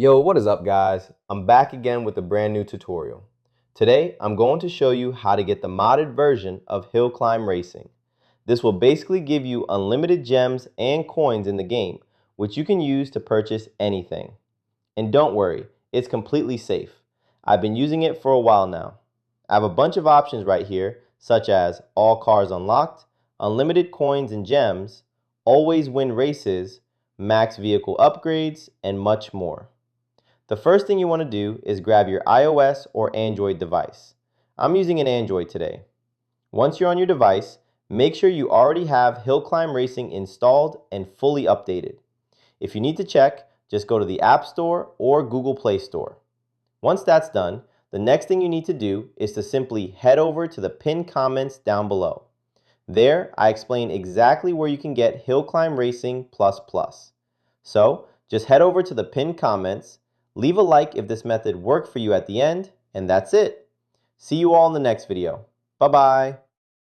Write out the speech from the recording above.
Yo, what is up guys? I'm back again with a brand new tutorial. Today, I'm going to show you how to get the modded version of Hill Climb Racing. This will basically give you unlimited gems and coins in the game, which you can use to purchase anything. And don't worry, it's completely safe. I've been using it for a while now. I have a bunch of options right here, such as all cars unlocked, unlimited coins and gems, always win races, max vehicle upgrades, and much more. The first thing you want to do is grab your iOS or Android device. I'm using an Android today. Once you're on your device, make sure you already have Hill Climb Racing installed and fully updated. If you need to check, just go to the App Store or Google Play Store. Once that's done, the next thing you need to do is to simply head over to the pinned comments down below. There, I explain exactly where you can get Hill Climb Racing++. So, just head over to the pinned comments, leave a like if this method worked for you at the end, and that's it. See you all in the next video. Bye-bye.